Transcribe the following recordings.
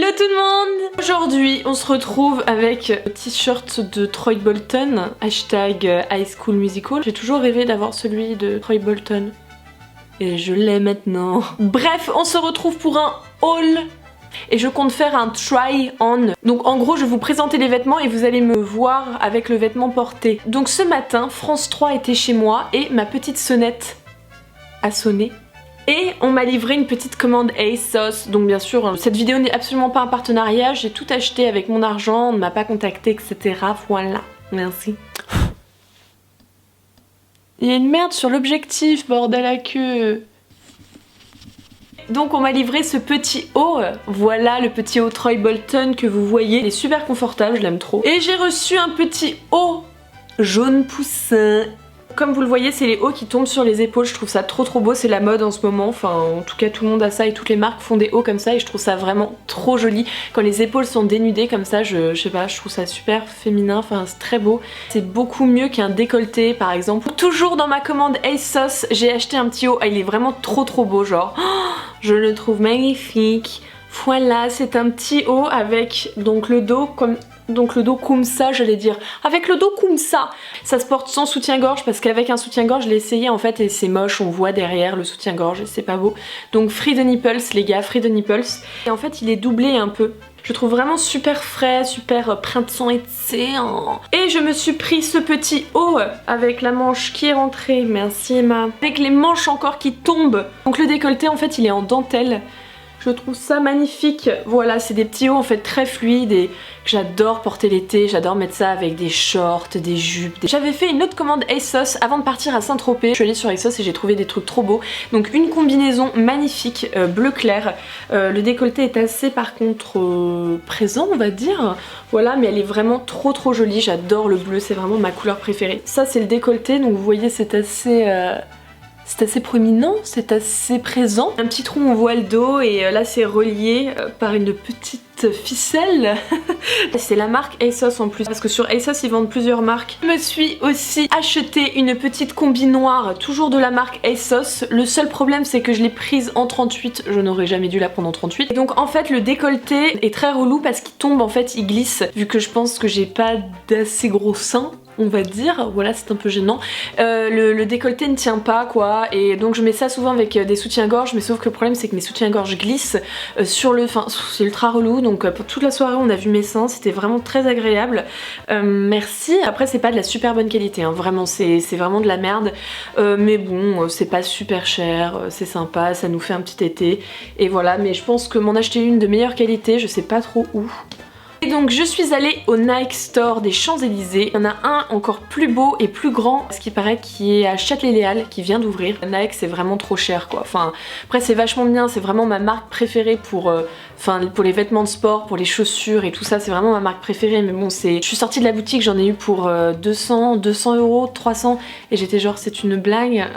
Hello tout le monde! Aujourd'hui on se retrouve avec le t-shirt de Troy Bolton, hashtag High School Musical. J'ai toujours rêvé d'avoir celui de Troy Bolton. Et je l'ai maintenant. Bref, on se retrouve pour un haul. Et je compte faire un try on. Donc en gros je vais vous présenter les vêtements et vous allez me voir avec le vêtement porté. Donc ce matin, France 3 était chez moi et ma petite sonnette a sonné. Et on m'a livré une petite commande ASOS. Donc bien sûr, cette vidéo n'est absolument pas un partenariat. J'ai tout acheté avec mon argent, on ne m'a pas contacté, etc. Voilà, merci. Il y a une merde sur l'objectif, bordel à queue. Donc on m'a livré ce petit haut, voilà le petit haut Troy Bolton que vous voyez, il est super confortable, je l'aime trop. Et j'ai reçu un petit haut jaune poussin. Comme vous le voyez, c'est les hauts qui tombent sur les épaules, je trouve ça trop beau, c'est la mode en ce moment, enfin en tout cas tout le monde a ça et toutes les marques font des hauts comme ça et je trouve ça vraiment trop joli. Quand les épaules sont dénudées comme ça, je sais pas, je trouve ça super féminin, enfin c'est très beau. C'est beaucoup mieux qu'un décolleté par exemple. Toujours dans ma commande ASOS, j'ai acheté un petit haut, il est vraiment trop beau genre, je le trouve magnifique. Voilà, c'est un petit haut avec donc le dos comme ça, j'allais dire. Avec le dos comme ça. Ça se porte sans soutien-gorge parce qu'avec un soutien-gorge, je l'ai essayé en fait et c'est moche. On voit derrière le soutien-gorge et c'est pas beau. Donc free the nipples les gars, free the nipples. Et en fait il est doublé un peu. Je trouve vraiment super frais, super printemps été. Et je me suis pris ce petit haut avec la manche qui est rentrée. Merci Emma. Avec les manches encore qui tombent. Donc le décolleté en fait il est en dentelle. Je trouve ça magnifique, voilà c'est des petits hauts en fait très fluides et que j'adore porter l'été, j'adore mettre ça avec des shorts, des jupes. J'avais fait une autre commande ASOS avant de partir à Saint-Tropez, je suis allée sur ASOS et j'ai trouvé des trucs trop beaux. Donc une combinaison magnifique, bleu clair, le décolleté est assez par contre présent on va dire, voilà mais elle est vraiment trop jolie, j'adore le bleu, c'est vraiment ma couleur préférée. Ça c'est le décolleté donc vous voyez c'est assez proéminent, c'est assez présent. Un petit trou on voit le dos et là c'est relié par une petite ficelle. C'est la marque ASOS en plus parce que sur ASOS ils vendent plusieurs marques. Je me suis aussi acheté une petite combi noire, toujours de la marque ASOS. Le seul problème c'est que je l'ai prise en 38, je n'aurais jamais dû la prendre en 38. Et donc en fait le décolleté est très relou parce qu'il tombe en fait, il glisse. Vu que je pense que j'ai pas d'assez gros seins, on va dire, voilà c'est un peu gênant. Le décolleté ne tient pas quoi et donc je mets ça souvent avec des soutiens-gorge mais sauf que le problème c'est que mes soutiens-gorge glissent sur le... Enfin c'est ultra relou donc pour toute la soirée on a vu mes seins, c'était vraiment très agréable. Merci. Après c'est pas de la super bonne qualité hein. Vraiment c'est vraiment de la merde mais bon c'est pas super cher, c'est sympa, ça nous fait un petit été et voilà mais je pense que m'en acheter une de meilleure qualité, je sais pas trop où. Et donc je suis allée au Nike Store des Champs-Élysées. Il y en a un encore plus beau et plus grand, ce qui paraît qui est à Châtelet-Léal, qui vient d'ouvrir. Nike c'est vraiment trop cher quoi. Enfin après c'est vachement bien, c'est vraiment ma marque préférée pour les vêtements de sport, pour les chaussures et tout ça, c'est vraiment ma marque préférée. Mais bon c'est... Je suis sortie de la boutique, j'en ai eu pour 200 euros, 300 et j'étais genre c'est une blague.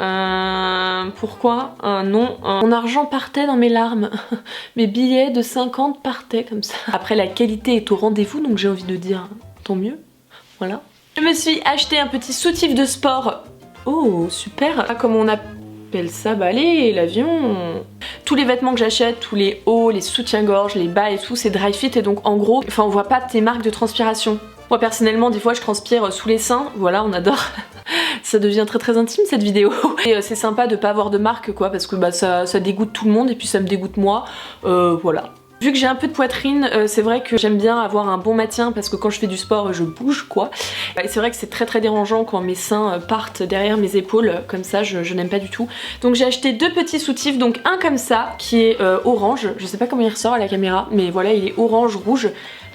Pourquoi non. Mon argent partait dans mes larmes. Mes billets de 50 partaient comme ça. Après la qualité est au rendez-vous donc j'ai envie de dire tant mieux, voilà. Je me suis acheté un petit soutif de sport, oh super, comme on appelle ça, bah allez l'avion. Tous les vêtements que j'achète, tous les hauts, les soutiens-gorge, les bas et tout c'est dry fit et donc en gros, enfin on voit pas tes marques de transpiration. Moi personnellement des fois je transpire sous les seins, voilà on adore. Ça devient très intime cette vidéo. Et c'est sympa de pas avoir de marque quoi parce que bah ça dégoûte tout le monde et puis ça me dégoûte moi, voilà. Vu que j'ai un peu de poitrine, c'est vrai que j'aime bien avoir un bon maintien parce que quand je fais du sport, je bouge quoi. Et c'est vrai que c'est très dérangeant quand mes seins partent derrière mes épaules, comme ça je n'aime pas du tout. Donc j'ai acheté deux petits soutifs, donc un comme ça qui est orange, je sais pas comment il ressort à la caméra, mais voilà il est orange-rouge.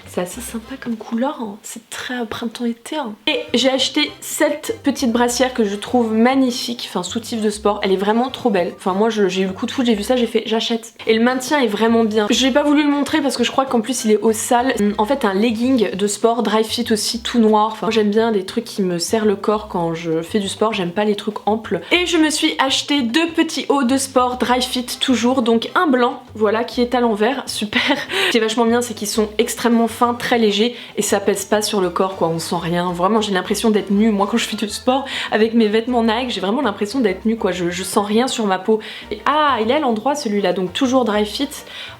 C'est assez sympa comme couleur, hein. C'est très printemps-été. Hein. Et j'ai acheté cette petite brassière que je trouve magnifique, enfin soutif de sport, elle est vraiment trop belle. Enfin moi j'ai eu le coup de foudre, j'ai vu ça, j'ai fait j'achète. Et le maintien est vraiment bien. J'ai pas voulu le montrer parce que je crois qu'en plus il est au sale. En fait un legging de sport, dry fit aussi, tout noir. Enfin j'aime bien des trucs qui me serrent le corps quand je fais du sport, j'aime pas les trucs amples. Et je me suis acheté deux petits hauts de sport, dry fit toujours, donc un blanc, voilà, qui est à l'envers, super. Ce qui est vachement bien c'est qu'ils sont extrêmement fins fin, très léger et ça pèse pas sur le corps quoi, on sent rien. Vraiment j'ai l'impression d'être nue. Moi quand je fais du sport avec mes vêtements Nike, j'ai vraiment l'impression d'être nue quoi, je sens rien sur ma peau. Et, ah, il est à l'endroit celui-là, donc toujours Dry Fit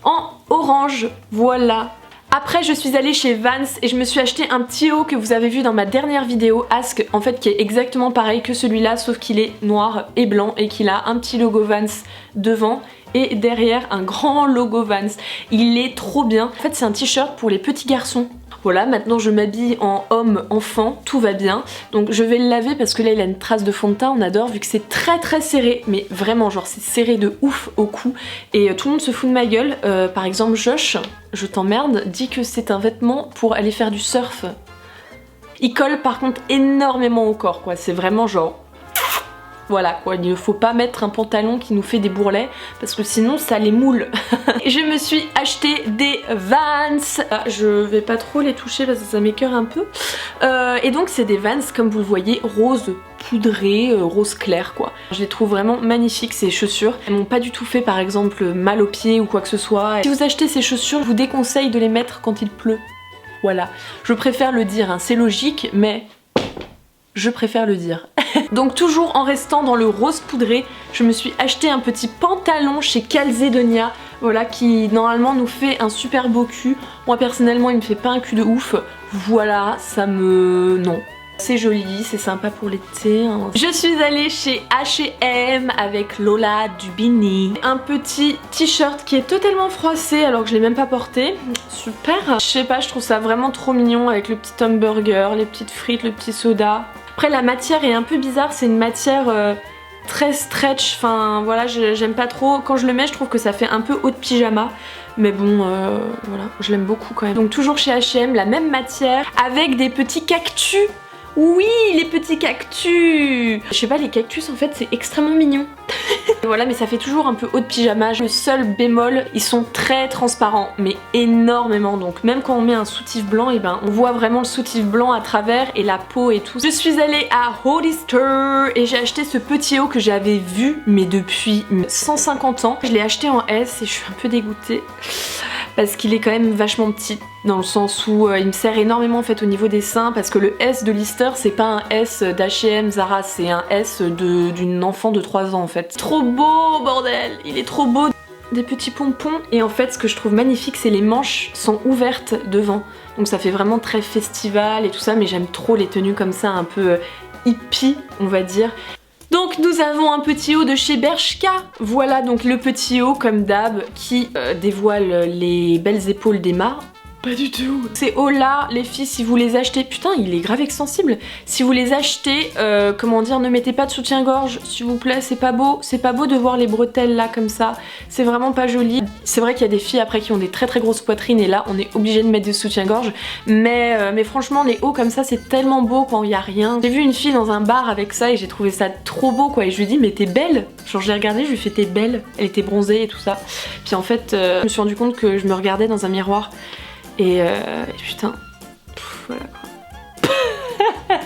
en orange, voilà. Après je suis allée chez Vans et je me suis acheté un petit haut que vous avez vu dans ma dernière vidéo Ask, en fait qui est exactement pareil que celui-là sauf qu'il est noir et blanc et qu'il a un petit logo Vans devant et derrière un grand logo Vans. Il est trop bien. En fait c'est un t-shirt pour les petits garçons. Voilà, maintenant je m'habille en homme enfant, tout va bien. Donc je vais le laver parce que là il a une trace de fond de teint, on adore vu que c'est très très serré, mais vraiment genre c'est serré de ouf au cou et tout le monde se fout de ma gueule. Par exemple Josh, je t'emmerde, dit que c'est un vêtement pour aller faire du surf. Il colle par contre énormément au corps quoi, c'est vraiment genre... Voilà quoi, il ne faut pas mettre un pantalon qui nous fait des bourrelets parce que sinon ça les moule. Et je me suis acheté des Vans. Ah, je vais pas trop les toucher parce que ça m'écoeure un peu. Et donc c'est des Vans comme vous le voyez, rose poudré, rose clair quoi. Je les trouve vraiment magnifiques ces chaussures. Elles m'ont pas du tout fait par exemple mal aux pieds ou quoi que ce soit. Si vous achetez ces chaussures, je vous déconseille de les mettre quand il pleut. Voilà, je préfère le dire, hein. C'est logique mais... je préfère le dire. Donc toujours en restant dans le rose poudré, je me suis acheté un petit pantalon chez Calzedonia, voilà, qui normalement nous fait un super beau cul. Moi personnellement il me fait pas un cul de ouf, voilà, ça me... non. C'est joli, c'est sympa pour l'été. Hein. Je suis allée chez H&M avec Lola Dubini. Un petit t-shirt qui est totalement froissé alors que je l'ai même pas porté. Super. Je sais pas, je trouve ça vraiment trop mignon avec le petit hamburger, les petites frites, le petit soda. Après la matière est un peu bizarre, c'est une matière très stretch, enfin voilà, j'aime pas trop. Quand je le mets je trouve que ça fait un peu haut de pyjama. Mais bon, voilà, je l'aime beaucoup quand même. Donc toujours chez H&M, la même matière avec des petits cactus. Oui, les petits cactus! Je sais pas, les cactus en fait c'est extrêmement mignon. Voilà, mais ça fait toujours un peu haut de pyjama. Le seul bémol, ils sont très transparents, mais énormément. Donc même quand on met un soutif blanc, et ben on voit vraiment le soutif blanc à travers et la peau et tout. Je suis allée à Hollister et j'ai acheté ce petit haut que j'avais vu mais depuis 150 ans. Je l'ai acheté en S et je suis un peu dégoûtée parce qu'il est quand même vachement petit, dans le sens où il me sert énormément en fait au niveau des seins, parce que le S de Lister c'est pas un S d'H&M Zara, c'est un S d'une enfant de 3 ans en fait. Trop beau bordel, il est trop beau. Des petits pompons, et en fait ce que je trouve magnifique c'est les manches sont ouvertes devant, donc ça fait vraiment très festival et tout ça, mais j'aime trop les tenues comme ça un peu hippie on va dire. Donc nous avons un petit haut de chez Bershka. Voilà donc le petit haut comme d'hab qui dévoile les belles épaules d'Emma. Pas du tout. Ces hauts là, les filles, si vous les achetez, putain il est grave extensible. Si vous les achetez, comment dire, ne mettez pas de soutien-gorge s'il vous plaît, c'est pas beau de voir les bretelles là comme ça, c'est vraiment pas joli. C'est vrai qu'il y a des filles après qui ont des très très grosses poitrines et là on est obligé de mettre des soutiens-gorge, mais franchement les hauts comme ça c'est tellement beau quand il y a rien. J'ai vu une fille dans un bar avec ça et j'ai trouvé ça trop beau quoi, et je lui ai dit mais t'es belle, genre je l'ai regardée, je lui ai fait t'es belle, elle était bronzée et tout ça. Puis en fait je me suis rendu compte que je me regardais dans un miroir. Et putain, voilà quoi.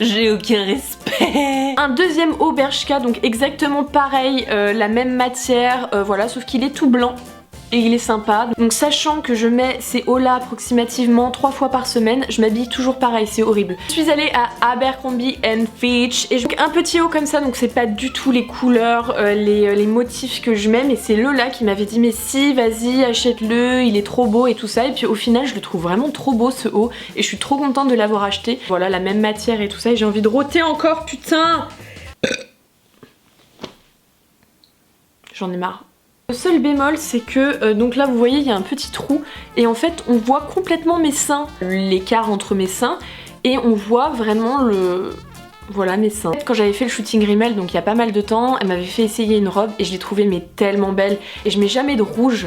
J'ai aucun respect. Un deuxième haut Bershka, donc exactement pareil, la même matière, voilà, sauf qu'il est tout blanc. Et il est sympa. Donc sachant que je mets ces hauts là approximativement 3 fois par semaine, je m'habille toujours pareil, c'est horrible. Je suis allée à Abercrombie & Fitch et donc un petit haut comme ça, donc c'est pas du tout les couleurs, les motifs que je mets, mais c'est Lola qui m'avait dit mais si vas-y achète-le, il est trop beau et tout ça, et puis au final je le trouve vraiment trop beau ce haut et je suis trop contente de l'avoir acheté. Voilà, la même matière et tout ça, et j'ai envie de rôter encore, putain. J'en ai marre. Le seul bémol c'est que, donc là vous voyez il y a un petit trou et en fait on voit complètement mes seins, l'écart entre mes seins, et on voit vraiment voilà mes seins. Quand j'avais fait le shooting Rimmel, donc il y a pas mal de temps, elle m'avait fait essayer une robe et je l'ai trouvée mais tellement belle, et je mets jamais de rouge,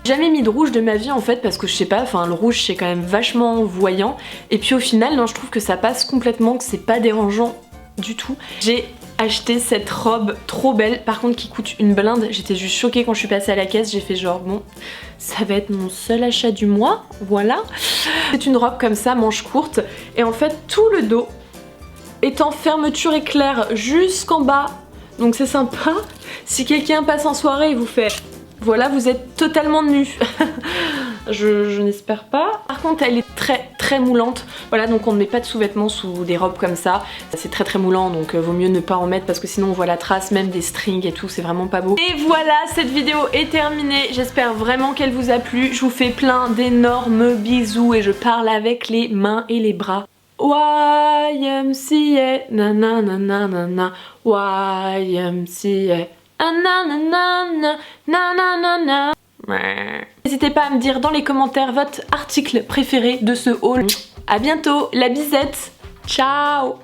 Jamais mis de rouge de ma vie en fait, parce que je sais pas, enfin le rouge c'est quand même vachement voyant, et puis au final non, je trouve que ça passe complètement, que c'est pas dérangeant du tout. J'ai acheté cette robe trop belle, par contre qui coûte une blinde. J'étais juste choquée quand je suis passée à la caisse, j'ai fait genre bon ça va être mon seul achat du mois, voilà. C'est une robe comme ça, manche courte, et en fait tout le dos est en fermeture éclair jusqu'en bas, donc c'est sympa. Si quelqu'un passe en soirée et vous fait Voilà, vous êtes totalement nus. je n'espère pas. Par contre, elle est très moulante. Voilà, donc on ne met pas de sous-vêtements sous des robes comme ça. C'est très moulant, donc vaut mieux ne pas en mettre parce que sinon on voit la trace même des strings et tout, c'est vraiment pas beau. Et voilà, cette vidéo est terminée. J'espère vraiment qu'elle vous a plu. Je vous fais plein d'énormes bisous et je parle avec les mains et les bras. YMCA, nanana, YMCA. N'hésitez pas à me dire dans les commentaires votre article préféré de ce haul. A bientôt, la bisette. Ciao.